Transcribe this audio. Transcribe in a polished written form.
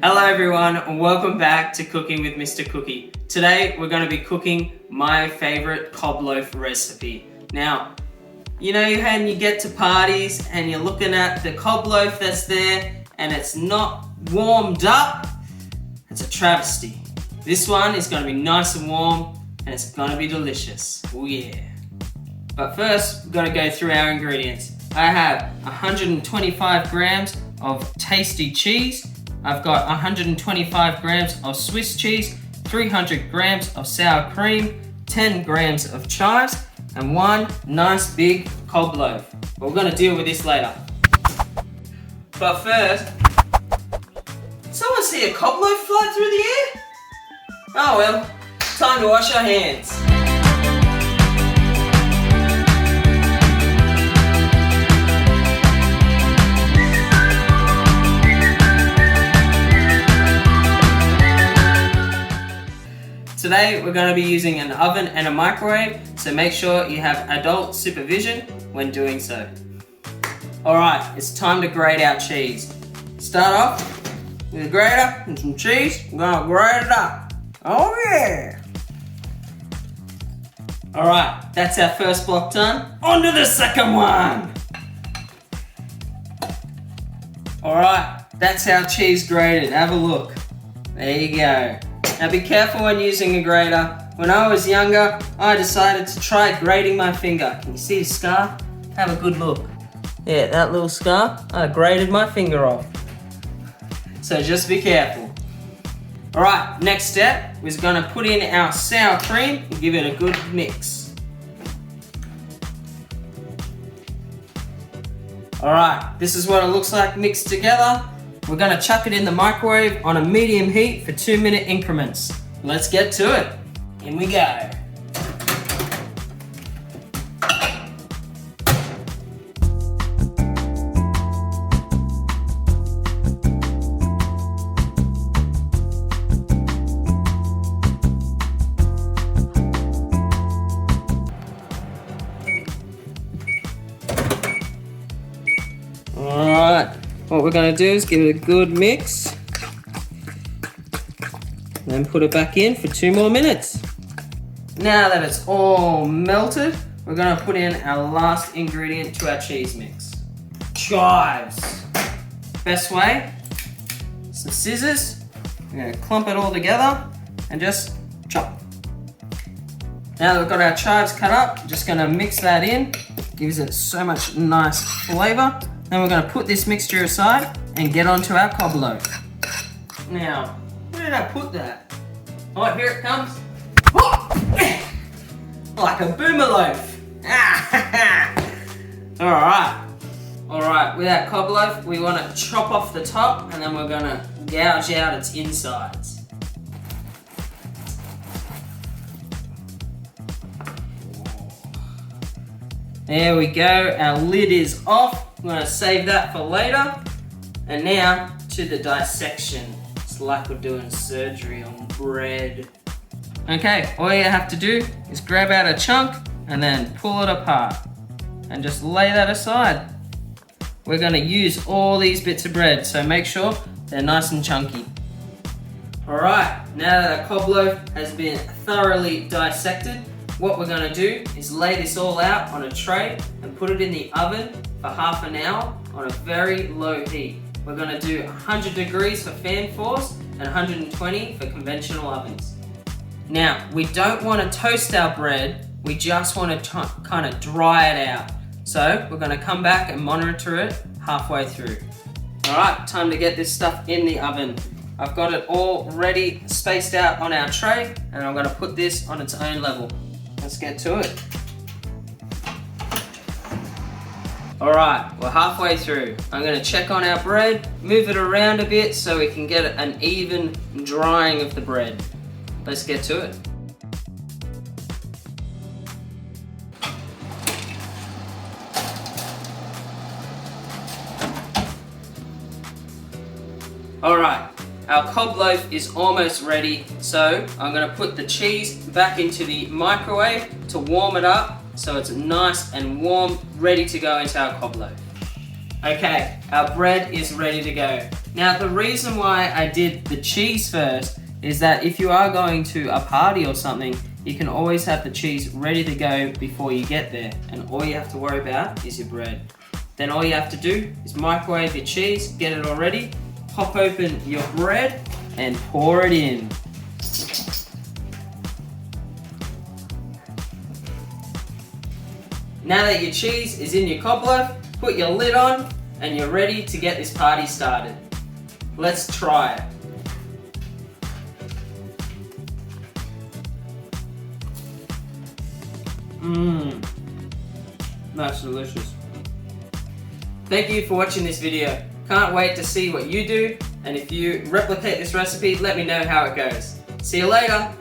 Hello everyone and welcome back to Cooking with Mr. Cookie. Today we're going to be cooking my favorite Cob Loaf recipe. Now, you know when you get to parties and you're looking at the Cob Loaf that's there and it's not warmed up? It's a travesty. This one is going to be nice and warm and it's going to be delicious. Oh yeah. But first we're going to go through our ingredients. I have 125 grams of tasty cheese. I've got 125 grams of Swiss cheese, 300 grams of sour cream, 10 grams of chives, and one nice big Cob Loaf. But we're going to deal with this later. But first, did someone see a Cob Loaf fly through the air? Oh well, time to wash our hands. Today we're going to be using an oven and a microwave, so make sure you have adult supervision when doing so. Alright, it's time to grate our cheese. Start off with a grater and some cheese. We're going to grate it up. Oh yeah! Alright, that's our first block done. On to the second one! Alright, that's our cheese grated. Have a look. There you go. Now be careful when using a grater. When I was younger, I decided to try grating my finger. Can you see the scar? Have a good look. Yeah, that little scar, I grated my finger off. So just be careful. Alright, next step is going to put in our sour cream and give it a good mix. Alright, this is what it looks like mixed together. We're going to chuck it in the microwave on a medium heat for 2-minute increments. Let's get to it. In we go. Alright. What we're going to do is give it a good mix, then put it back in for 2 more minutes. Now that it's all melted, we're going to put in our last ingredient to our cheese mix. Chives. Best way, some scissors. We're going to clump it all together and just chop. Now that we've got our chives cut up, just going to mix that in. Gives it so much nice flavour. Then we're going to put this mixture aside and get onto our Cob Loaf. Now, where did I put that? Oh, here it comes. Like a boomer loaf. Alright, with our Cob Loaf, we want to chop off the top and then we're going to gouge out its insides. There we go, our lid is off. I'm going to save that for later. And now to the dissection. It's like we're doing surgery on bread. Okay, all you have to do is grab out a chunk and then pull it apart. And just lay that aside. We're going to use all these bits of bread, so make sure they're nice and chunky. Alright, now that our Cob Loaf has been thoroughly dissected, what we're going to do is lay this all out on a tray and put it in the oven for half an hour on a very low heat. We're going to do 100 degrees for fanforce and 120 for conventional ovens. Now, we don't want to toast our bread, we just want to kind of dry it out. So we're going to come back and monitor it halfway through. Alright, time to get this stuff in the oven. I've got it all ready, spaced out on our tray, and I'm going to put this on its own level. Let's get to it. Alright, we're halfway through. I'm going to check on our bread, move it around a bit so we can get an even drying of the bread. Let's get to it. Alright, our Cob Loaf is almost ready, so I'm going to put the cheese back into the microwave to warm it up so it's nice and warm, ready to go into our Cob Loaf. Okay, our bread is ready to go. Now the reason why I did the cheese first is that if you are going to a party or something, you can always have the cheese ready to go before you get there, and all you have to worry about is your bread. Then all you have to do is microwave your cheese, get it all ready, pop open your bread and pour it in. Now that your cheese is in your Cob Loaf, put your lid on and you're ready to get this party started. Let's try it. Mmm, that's delicious. Thank you for watching this video. Can't wait to see what you do, and if you replicate this recipe, let me know how it goes. See you later.